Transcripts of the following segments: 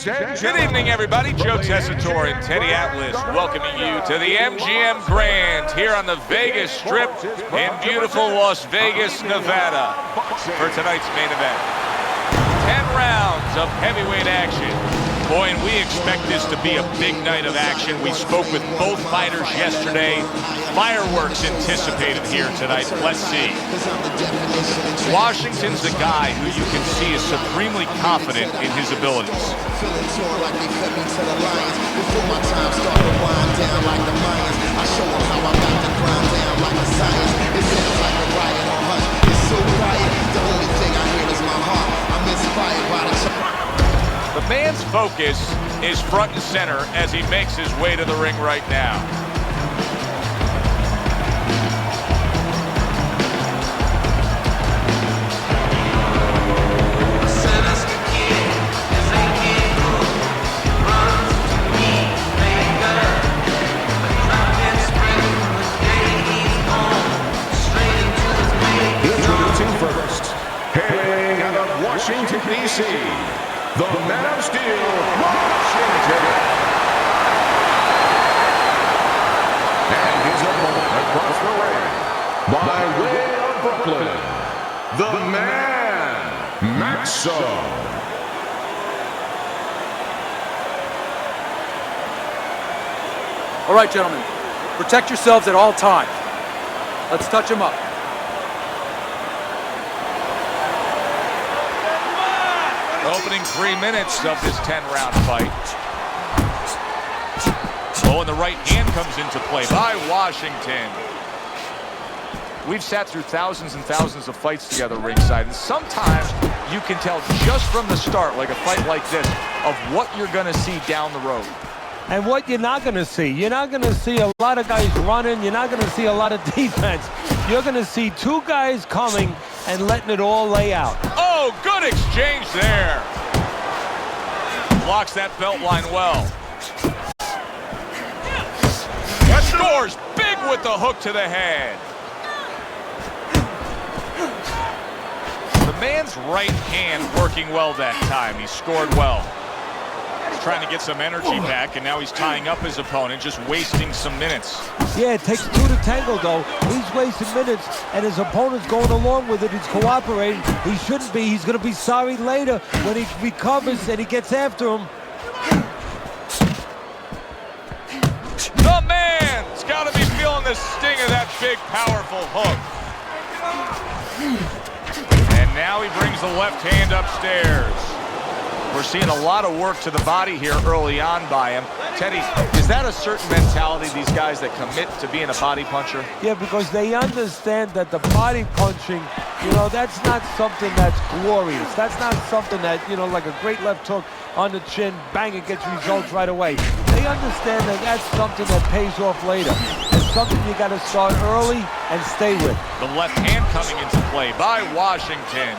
Good evening, everybody. Joe Tessitore and Teddy Atlas welcoming you to the MGM Grand here on the Vegas Strip in beautiful Las Vegas, Nevada for tonight's main event. 10 rounds of heavyweight action. Boy, and we expect this to be a big night of action. We spoke with both fighters yesterday. Fireworks anticipated here tonight. Let's see. Washington's the guy who you can see is supremely confident in his abilities. The man's focus is front and center as he makes his way to the ring right now. Introducing first, hailing out of Washington, D.C., the Man of Steel, Washington. And his opponent across the ring, by way of Brooklyn, the Man, Maxim. All right, gentlemen, protect yourselves at all times. Let's touch him up. Opening 3 minutes of this 10-round fight. Oh, and the right hand comes into play by Washington. We've sat through thousands and thousands of fights together ringside, and sometimes you can tell just from the start, like a fight like this, of what you're going to see down the road. And what you're not going to see. You're not going to see a lot of guys running. You're not going to see a lot of defense. You're going to see two guys coming and letting it all lay out. Oh, good exchange there. Blocks that belt line well. Scores big with the hook to the head. The man's right hand working well that time. He scored well. He's trying to get some energy back, and now he's tying up his opponent, just wasting some minutes. Yeah, it takes two to tango, though. He's wasting minutes, and his opponent's going along with it. He's cooperating. He shouldn't be. He's going to be sorry later when he recovers and he gets after him. The man's got to be feeling the sting of that big, powerful hook. And now he brings the left hand upstairs. We're seeing a lot of work to the body here early on by him. Teddy, is that a certain mentality, these guys that commit to being a body puncher? Yeah, because they understand that the body punching, you know, that's not something that's glorious. That's not something that, you know, like a great left hook on the chin, bang, it gets results right away. They understand that that's something that pays off later. It's something you got to start early and stay with. The left hand coming into play by Washington.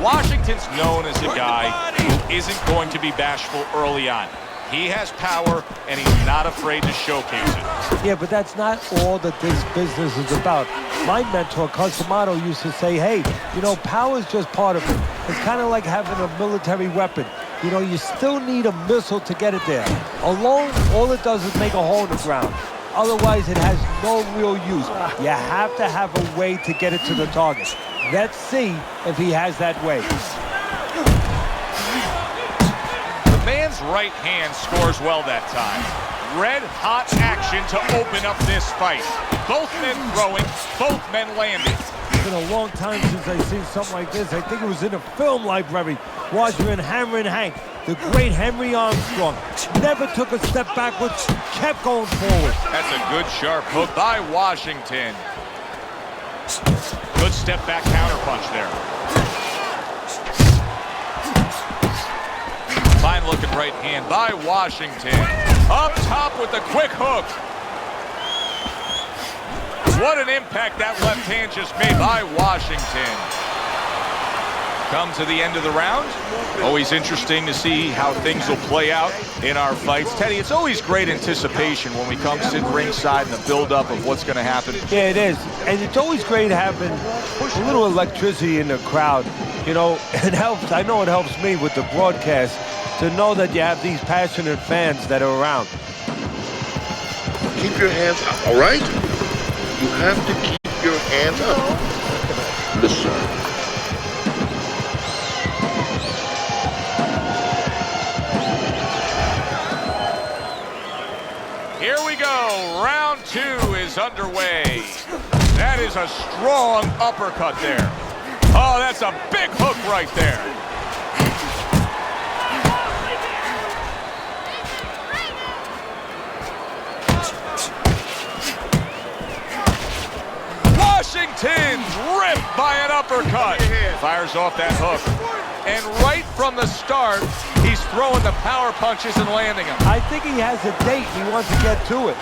Washington's known as a guy who isn't going to be bashful early on. He has power, and he's not afraid to showcase it. Yeah, but that's not all that this business is about. My mentor, Cusamato, used to say, hey, you know, power is just part of it. It's kind of like having a military weapon. You know, you still need a missile to get it there. Alone, all it does is make a hole in the ground. Otherwise, it has no real use. You have to have a way to get it to the target. Let's see if he has that way. The man's right hand scores well that time. Red-hot action to open up this fight. Both men throwing, both men landing. It's been a long time since I've seen something like this. I think it was in a film library. Watching Hammerin' Hank, the great Henry Armstrong, never took a step backwards, kept going forward. That's a good sharp hook by Washington. Good step back counter punch there. Fine looking right hand by Washington. Up top with the quick hook. What an impact that left hand just made by Washington. Come to the end of the round. Always interesting to see how things will play out in our fights. Teddy, it's always great anticipation when we come sit ringside and the build-up of what's going to happen. Yeah, it is. And it's always great having a little electricity in the crowd. You know, it helps. I know it helps me with the broadcast to know that you have these passionate fans that are around. Keep your hands up, all right? You have to keep your hands up. Listen. Here we go. Round 2 is underway. That is a strong uppercut there. Oh, that's a big hook right there. Washington's ripped by an uppercut. Fires off that hook. And right from the start, he's throwing the power punches and landing them. I think he has a date. He wants to get to it.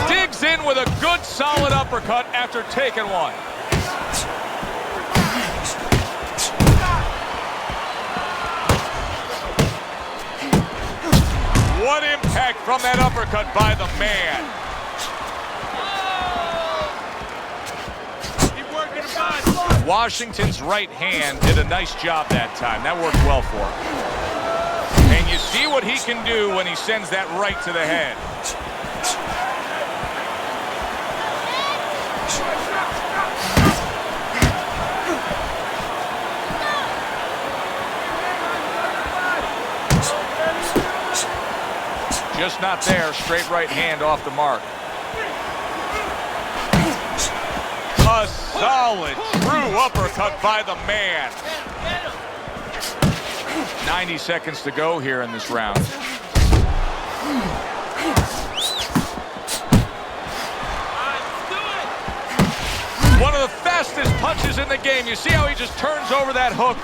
Digs in with a good, solid uppercut after taking one. What impact from that uppercut by the man. Washington's right hand did a nice job that time. That worked well for him. And you see what he can do when he sends that right to the head. Just not there. Straight right hand off the mark. A solid, true uppercut by the man. 90 seconds to go here in this round. One of the fastest punches in the game. You see how he just turns over that hook?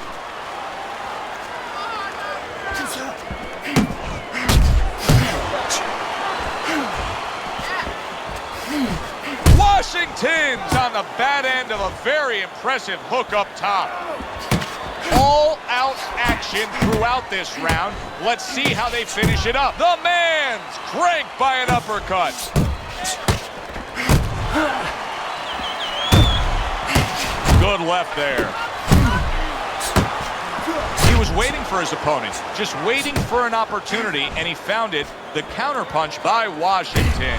Washington's on the bad end of a very impressive hook up top. All-out action throughout this round. Let's see how they finish it up. The man's cranked by an uppercut. Good left there. He was waiting for his opponent, just waiting for an opportunity, and he found it. The counterpunch by Washington.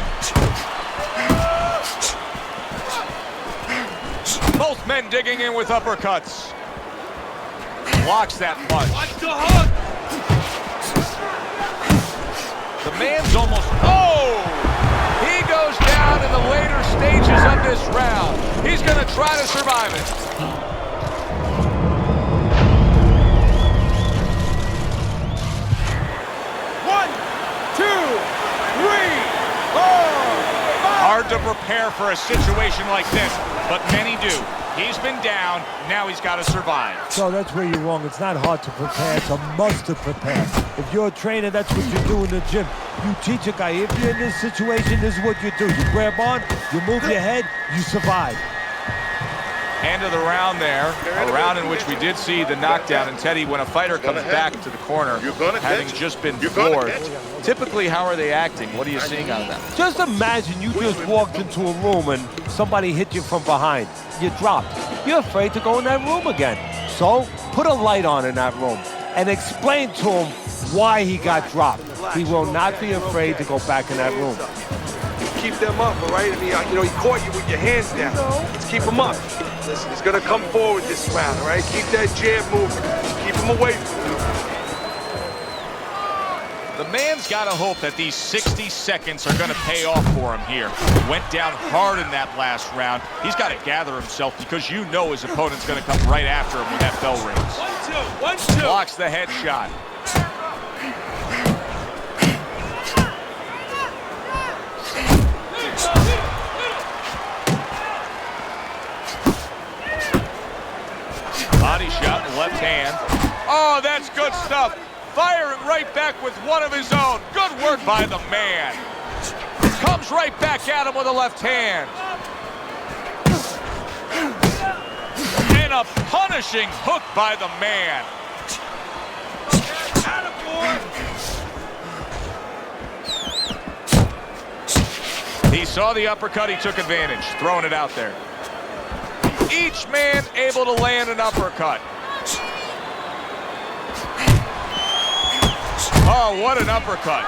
Both men digging in with uppercuts. Blocks that punch. Watch the hook! The man's almost... Oh! He goes down in the later stages of this round. He's going to try to survive it. 1, 2, 3, 4, 5. Hard to prepare for a situation like this, but many do. He's been down, now he's got to survive. So that's where you're wrong. It's not hard to prepare. It's a must to prepare. If you're a trainer, that's what you do in the gym. You teach a guy, if you're in this situation, this is what you do. You grab on, you move your head, you survive. End of the round there, a round in which we did see the knockdown. And Teddy, when a fighter comes back to the corner, having just been floored, typically how are they acting? What are you seeing out of them? Just imagine you just walked into a room and somebody hit you from behind. You dropped. You're afraid to go in that room again. So put a light on in that room and explain to him why he got dropped. He will not be afraid to go back in that room. Keep them up, all right? I mean, you know, he caught you with your hands down. Let's keep him up. Listen, he's gonna come forward this round, all right? Keep that jab moving. Keep him away from you. The man's got to hope that these 60 seconds are going to pay off for him here. Went down hard in that last round. He's got to gather himself because you know his opponent's going to come right after him when that bell rings. 1, 2, 1, 2. Blocks the headshot. Body shot, left hand. Oh, that's good stuff. Firing right back with one of his own. Good work by the man. Comes right back at him with a left hand. And a punishing hook by the man. He saw the uppercut, he took advantage, throwing it out there. Each man able to land an uppercut. Oh, what an uppercut.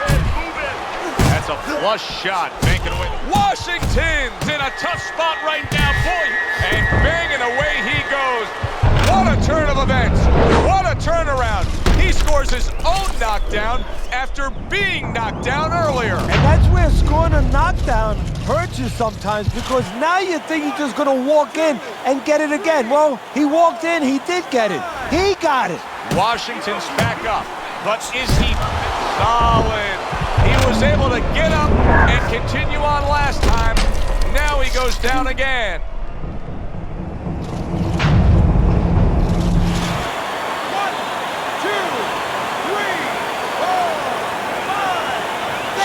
That's a flush shot, banking away. Washington's in a tough spot right now, boy. And banging away he goes. What a turn of events. What a turnaround. He scores his own knockdown after being knocked down earlier. And that's where scoring a knockdown hurts you sometimes, because now you think he's just going to walk in and get it again. Well, he walked in, he did get it. He got it. Washington's back up, but is he solid? He was able to get up and continue on last time. Now he goes down again.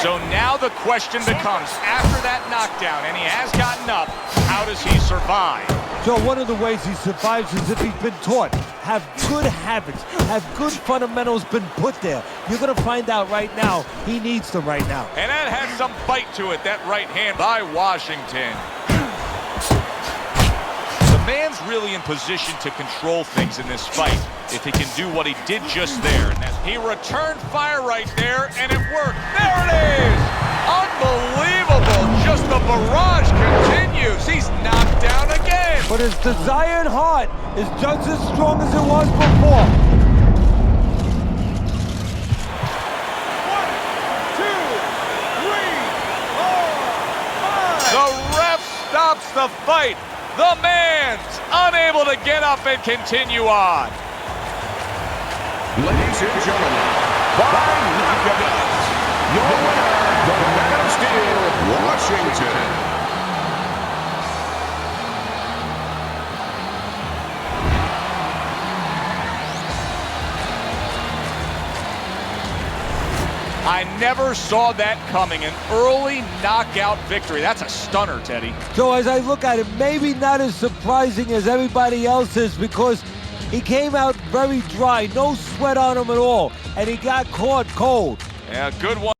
So now the question becomes, after that knockdown, and he has gotten up, how does he survive? So one of the ways he survives is if he's been taught, have good habits, have good fundamentals been put there. You're going to find out right now, he needs them right now. And that had some bite to it, that right hand by Washington. The man's really in position to control things in this fight if he can do what he did just there. And he returned fire right there, and it worked. There it is! Unbelievable! Just the barrage continues. He's knocked down again. But his desired heart is just as strong as it was before. 1, 2, 3, 4, 5. The ref stops the fight. The man's unable to get up and continue on. Ladies and gentlemen, by knockout, your winner, the Man of Steel, Washington. I never saw that coming. An early knockout victory. That's a stunner, Teddy. So as I look at it, maybe not as surprising as everybody else is, because he came out very dry, no sweat on him at all, and he got caught cold. Yeah, good one.